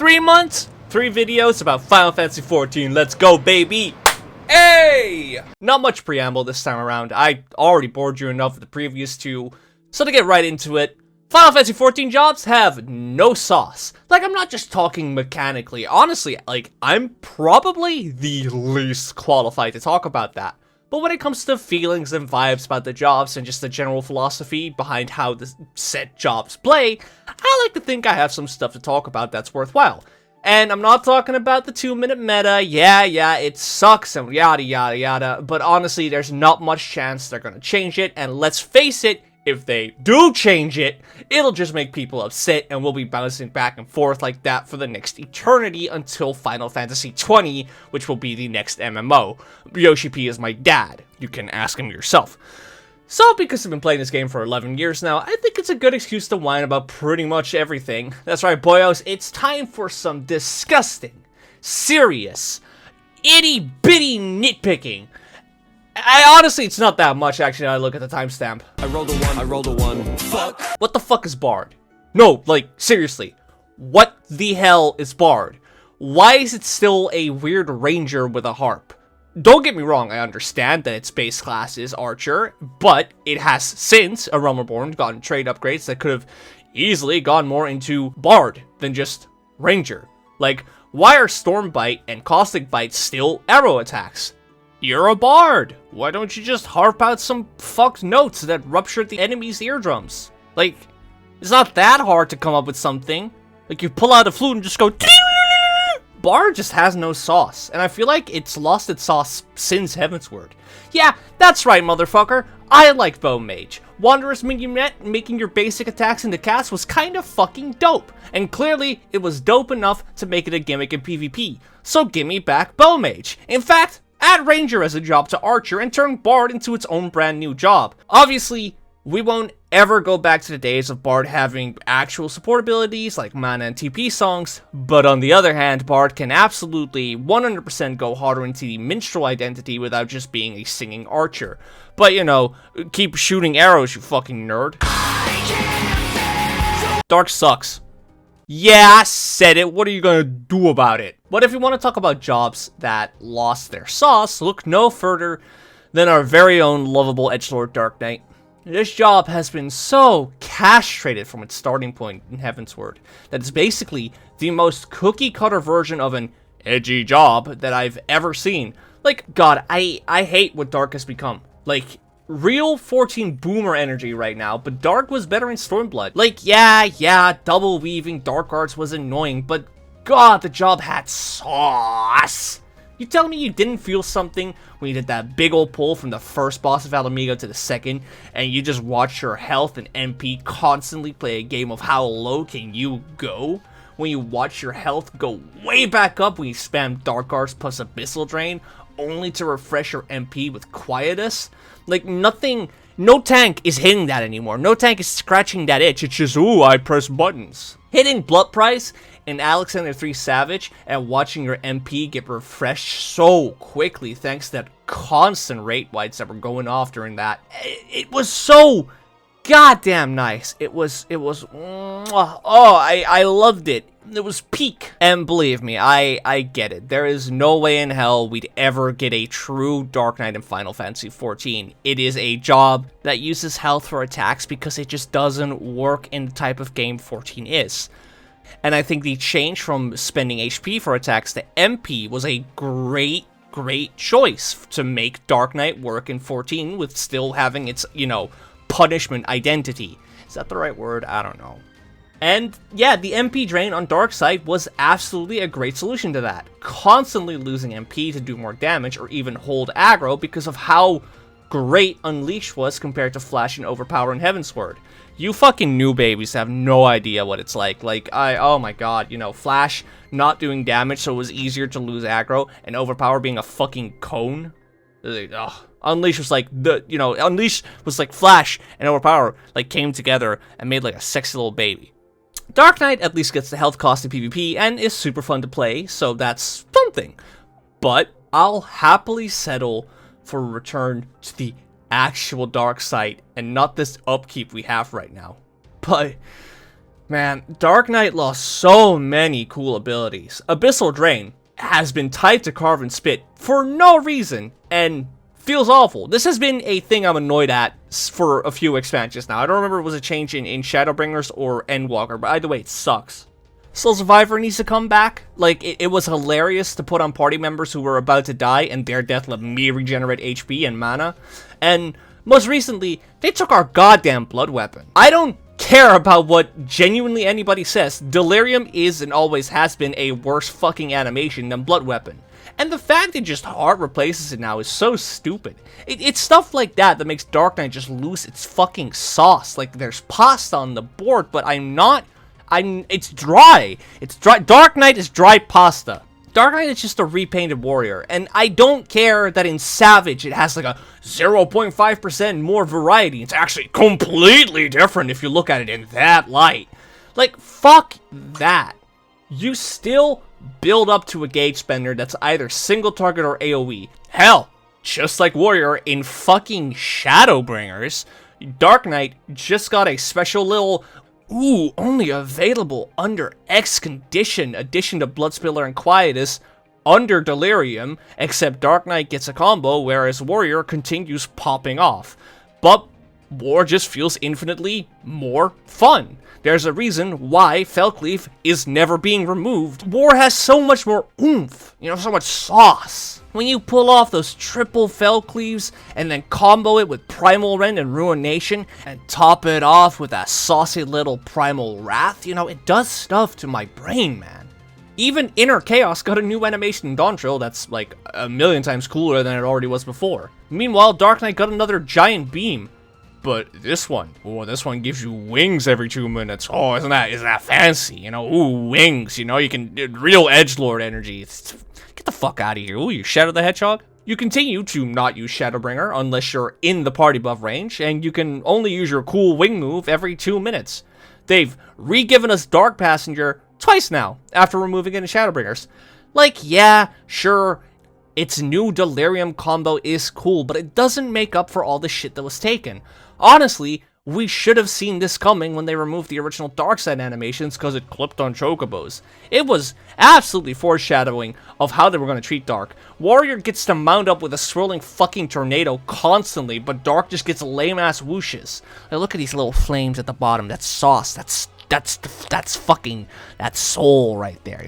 3 months, 3 videos about Final Fantasy 14. Let's go, baby. Hey! Not much preamble this time around. I already bored you enough with the previous 2. So to get right into it, Final Fantasy 14 jobs have no sauce. Like, I'm not just talking mechanically. Honestly, like, I'm probably the least qualified to talk about that. But when it comes to feelings and vibes about the jobs and just the general philosophy behind how the set jobs play, I like to think I have some stuff to talk about that's worthwhile. And I'm not talking about the 2-minute meta, yeah, it sucks and yada yada yada, but honestly, there's not much chance they're gonna change it, and let's face it, if they do change it, it'll just make people upset, and we'll be bouncing back and forth like that for the next eternity until Final Fantasy 20, which will be the next MMO. Yoshi P is my dad. You can ask him yourself. So, because I've been playing this game for 11 years now, I think it's a good excuse to whine about pretty much everything. That's right, boyos, it's time for some disgusting, serious, itty-bitty nitpicking. Honestly, it's not that much, actually, I look at the timestamp. I rolled a 1. Fuck. What the fuck is Bard? No, like, seriously. What the hell is Bard? Why is it still a weird ranger with a harp? Don't get me wrong, I understand that its base class is Archer, but it has since, A Realm Reborn, gotten trade upgrades that could have easily gone more into Bard than just Ranger. Like, why are Stormbite and Caustic Bite still arrow attacks? You're a bard! Why don't you just harp out some fucked notes that rupture the enemy's eardrums? Like, it's not that hard to come up with something. Like, you pull out a flute and just go... Bard just has no sauce, and I feel like it's lost its sauce since Heavensward. Yeah, that's right, motherfucker. I like Bow Mage. Wanderous making your basic attacks into cast was kind of fucking dope, and clearly it was dope enough to make it a gimmick in PvP. So give me back Bow Mage. In fact, add Ranger as a job to Archer and turn Bard into its own brand new job. Obviously, we won't ever go back to the days of Bard having actual support abilities like mana and TP songs, but on the other hand, Bard can absolutely 100% go harder into the minstrel identity without just being a singing archer. But you know, keep shooting arrows, you fucking nerd. Dark sucks. Yeah, I said it. What are you gonna do about it? But if you want to talk about jobs that lost their sauce, look no further than our very own lovable edgelord Dark Knight. This job has been so castrated from its starting point in Heavensward that it's basically the most cookie-cutter version of an edgy job that I've ever seen. Like, God, I hate what Dark has become. Like, real 14 boomer energy right now, but Dark was better in Stormblood. Like, yeah, double weaving Dark Arts was annoying, but God, the job had sauce. You tell me you didn't feel something when you did that big old pull from the first boss of Alamigo to the second, and you just watched your health and MP constantly play a game of how low can you go? When you watch your health go way back up when you spam Dark Arts plus Abyssal Drain, only to refresh your MP with Quietus? Like, nothing, no tank is hitting that anymore. No tank is scratching that itch. It's just, ooh, I press buttons. Hitting Blood Price in Alexander 3 Savage and watching your MP get refreshed so quickly thanks to that constant rate wides that were going off during that. It was so goddamn nice. It was, I loved it. It was peak. And believe me, I get it. There is no way in hell we'd ever get a true Dark Knight in Final Fantasy XIV. It is a job that uses health for attacks because it just doesn't work in the type of game 14 is. And I think the change from spending HP for attacks to MP was a great choice to make Dark Knight work in 14 with still having its, you know, punishment identity. Is that the right word? I don't know. And yeah, the MP drain on Darkseid was absolutely a great solution to that. Constantly losing MP to do more damage or even hold aggro because of how great Unleashed was compared to Flash and Overpower in Heavensward. You fucking new babies have no idea what it's like. Like, oh my god, you know, Flash not doing damage so it was easier to lose aggro, and Overpower being a fucking cone. Ugh. Unleashed was like, Unleashed was like Flash and Overpower, like, came together and made like a sexy little baby. Dark Knight at least gets the health cost in PvP and is super fun to play, so that's something. But I'll happily settle for a return to the actual Darkseid and not this upkeep we have right now. But Man, Dark Knight lost so many cool abilities. Abyssal Drain has been tied to Carve and Spit for no reason, and feels awful. This has been a thing I'm annoyed at for a few expansions now. I don't remember if it was a change in Shadowbringers or Endwalker, but either way, it sucks. Soul Survivor needs to come back. Like, it was hilarious to put on party members who were about to die, and their death let me regenerate HP and mana. And most recently, they took our goddamn blood weapon. I don't care about what genuinely anybody says. Delirium is and always has been a worse fucking animation than blood weapon. And the fact it just hard replaces it now is so stupid. It's stuff like that makes Dark Knight just lose its fucking sauce. Like, there's pasta on the board, but it's dry. It's dry. Dark Knight is dry pasta. Dark Knight is just a repainted warrior, and I don't care that in Savage it has like a 0.5% more variety. It's actually completely different if you look at it in that light. Like, fuck that. You still build up to a gauge spender that's either single target or AoE. Hell, just like Warrior in fucking Shadowbringers, Dark Knight just got a special little only available under X condition addition to Bloodspiller and Quietus under Delirium, except Dark Knight gets a combo, whereas Warrior continues popping off. But War just feels infinitely more fun. There's a reason why Felcleave is never being removed. War has so much more oomph, so much sauce. When you pull off those triple Felcleaves and then combo it with Primal Rend and Ruination and top it off with that saucy little Primal Wrath, it does stuff to my brain, man. Even Inner Chaos got a new animation in Dawntrail that's like a million times cooler than it already was before. Meanwhile, Dark Knight got another giant beam. But this one gives you wings every 2 minutes. Oh, isn't that fancy? Wings, you can, real edgelord energy. Get the fuck out of here. Ooh, you Shadow the Hedgehog? You continue to not use Shadowbringer unless you're in the party buff range, and you can only use your cool wing move every 2 minutes. They've re-given us Dark Passenger twice now, after removing it in Shadowbringers. Like, yeah, sure, its new Delirium combo is cool, but it doesn't make up for all the shit that was taken. Honestly, we should have seen this coming when they removed the original Darkside animations because it clipped on Chocobos. It was absolutely foreshadowing of how they were going to treat Dark. Warrior gets to mount up with a swirling fucking tornado constantly, but Dark just gets lame-ass whooshes. Like, look at these little flames at the bottom. That's sauce. That's fucking, that's soul right there.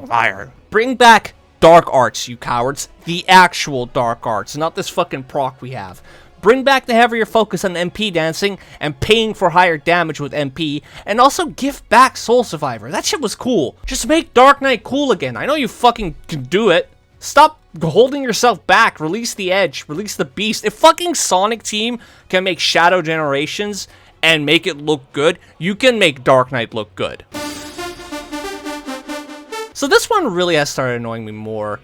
Fire. Bring back Dark Arts, you cowards. The actual Dark Arts, not this fucking proc we have. Bring back the heavier focus on MP dancing and paying for higher damage with MP, and also give back Soul Survivor. That shit was cool. Just make Dark Knight cool again. I know you fucking can do it. Stop holding yourself back. Release the edge. Release the beast. If fucking Sonic Team can make Shadow Generations and make it look good, you can make Dark Knight look good. So this one really has started annoying me more.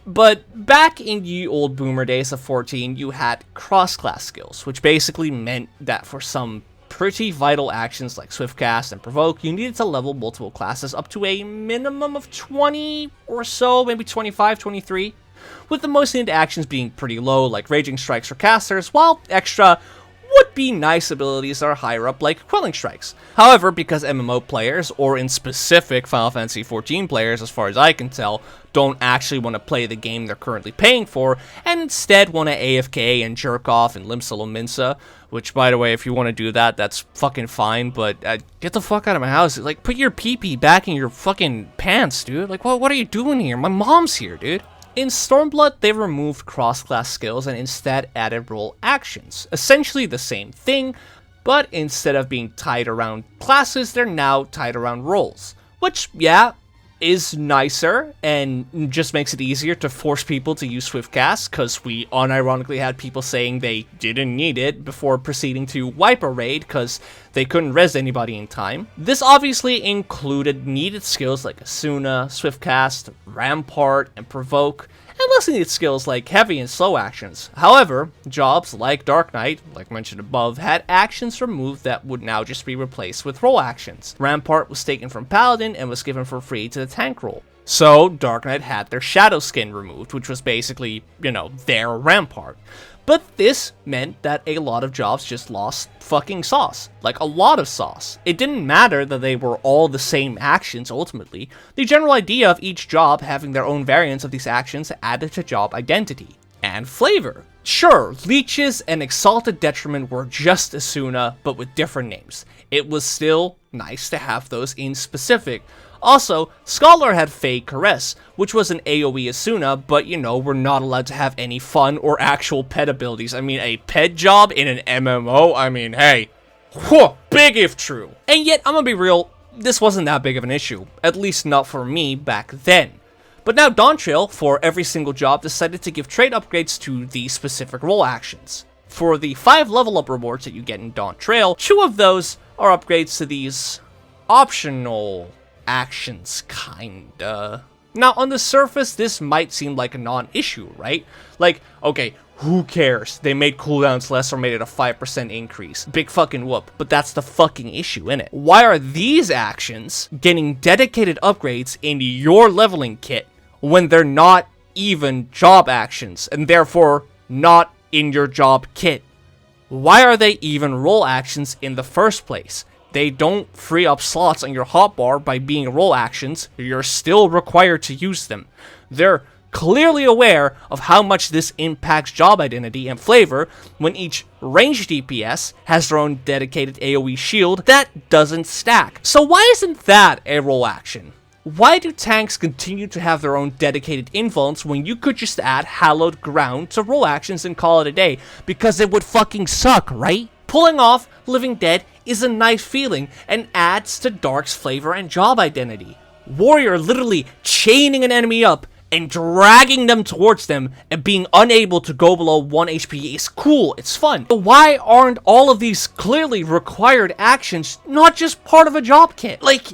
But back in ye old boomer days of 14, you had cross-class skills, which basically meant that for some pretty vital actions like Swiftcast and Provoke, you needed to level multiple classes up to a minimum of 20 or so, maybe 25, 23, with the most needed actions being pretty low, like Raging Strikes for casters, while extra would-be nice abilities that are higher up, like Quelling Strikes. However, because MMO players, or in specific Final Fantasy XIV players, as far as I can tell, don't actually want to play the game they're currently paying for, and instead want to AFK and jerk off and Limsa, which, by the way, if you want to do that, that's fucking fine, but get the fuck out of my house. Like, put your pee-pee back in your fucking pants, dude. Like, what are you doing here? My mom's here, dude. In Stormblood, they removed cross-class skills and instead added role actions. Essentially the same thing, but instead of being tied around classes, they're now tied around roles. Which, yeah, is nicer and just makes it easier to force people to use Swiftcast, because we unironically had people saying they didn't need it before proceeding to wipe a raid because they couldn't res anybody in time. This obviously included needed skills like Asuna, Swiftcast, Rampart, and Provoke, and less needed skills like heavy and slow actions. However, jobs like Dark Knight, like mentioned above, had actions removed that would now just be replaced with role actions. Rampart was taken from Paladin and was given for free to the tank role. So, Dark Knight had their Shadow Skin removed, which was basically, their Rampart. But this meant that a lot of jobs just lost fucking sauce. Like, a lot of sauce. It didn't matter that they were all the same actions ultimately. The general idea of each job having their own variants of these actions added to job identity and flavor. Sure, Leeches and Exalted Detriment were just Asuna, but with different names. It was still nice to have those in specific. Also, Scholar had Fey Caress, which was an AoE Asuna, but you know, we're not allowed to have any fun or actual pet abilities. I mean, a pet job in an MMO? I mean, hey, whew, big if true. And yet, I'm gonna be real, this wasn't that big of an issue, at least not for me back then. But now Dawntrail, for every single job, decided to give trait upgrades to the specific role actions. For the 5 level up rewards that you get in Dawntrail, 2 of those are upgrades to these optional actions, kinda. Now, on the surface, this might seem like a non-issue, right? Like, okay, who cares? They made cooldowns less or made it a 5% increase. Big fucking whoop. But that's the fucking issue, innit? Why are these actions getting dedicated upgrades in your leveling kit when they're not even job actions, and therefore not in your job kit? Why are they even role actions in the first place? They don't free up slots on your hotbar by being role actions. You're still required to use them. They're clearly aware of how much this impacts job identity and flavor when each ranged DPS has their own dedicated AoE shield that doesn't stack. So why isn't that a role action? Why do tanks continue to have their own dedicated invulns when you could just add Hallowed Ground to role actions and call it a day? Because it would fucking suck, right? Pulling off Living Dead is a nice feeling and adds to Dark's flavor and job identity. Warrior literally chaining an enemy up and dragging them towards them and being unable to go below 1 HP is cool, it's fun. But why aren't all of these clearly required actions not just part of a job kit? Like,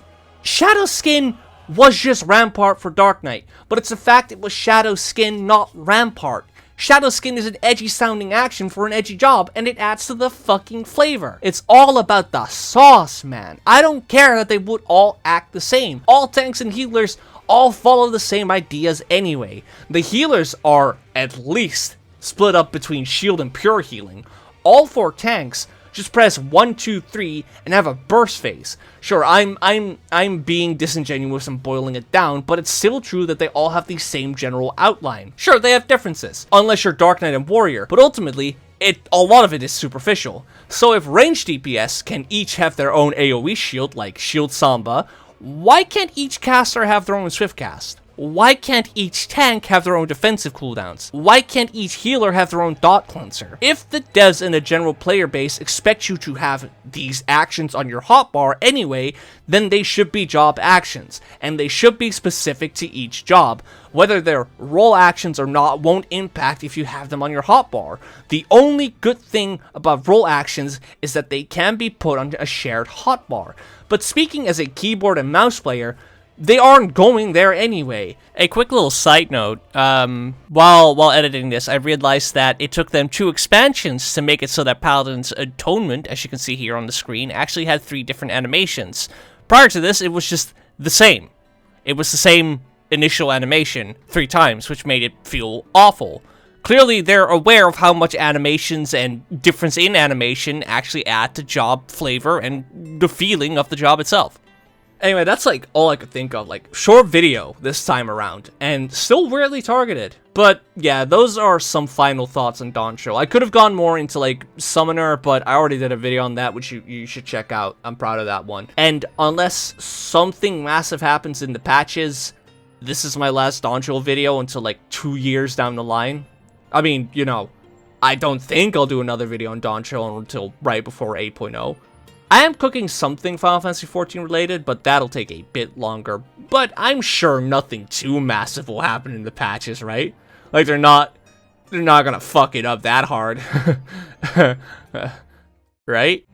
Shadow Skin was just Rampart for Dark Knight, but it's the fact it was Shadow Skin, not Rampart. Shadow Skin is an edgy sounding action for an edgy job, and it adds to the fucking flavor. It's all about the sauce, man. I don't care that they would all act the same. All tanks and healers all follow the same ideas anyway. The healers are, at least, split up between shield and pure healing. All 4 tanks just press 1, 2, 3 and have a burst phase. Sure, I'm being disingenuous and boiling it down, but it's still true that they all have the same general outline. Sure, they have differences, unless you're Dark Knight and Warrior, but ultimately, a lot of it is superficial. So if ranged DPS can each have their own AoE shield, like Shield Samba, why can't each caster have their own Swift Cast? Why can't each tank have their own defensive cooldowns? Why can't each healer have their own dot cleanser? If the devs and the general player base expect you to have these actions on your hotbar anyway, then they should be job actions, and they should be specific to each job. Whether they're role actions or not won't impact if you have them on your hotbar. The only good thing about role actions is that they can be put on a shared hotbar. But speaking as a keyboard and mouse player, they aren't going there anyway. A quick little side note, while editing this, I realized that it took them 2 expansions to make it so that Paladin's Atonement, as you can see here on the screen, actually had 3 different animations. Prior to this, it was just the same. It was the same initial animation 3 times, which made it feel awful. Clearly, they're aware of how much animations and difference in animation actually add to job flavor and the feeling of the job itself. Anyway, that's like all I could think of, like short video this time around, and still weirdly targeted. But yeah, those are some final thoughts on Dawntrail. I could have gone more into like Summoner, but I already did a video on that, which you should check out. I'm proud of that one. And unless something massive happens in the patches, this is my last Dawntrail video until like 2 years down the line. I mean, you know, I don't think I'll do another video on Dawntrail until right before 8.0. I am cooking something Final Fantasy XIV related, but that'll take a bit longer. But I'm sure nothing too massive will happen in the patches, right? Like they're not gonna fuck it up that hard. Right?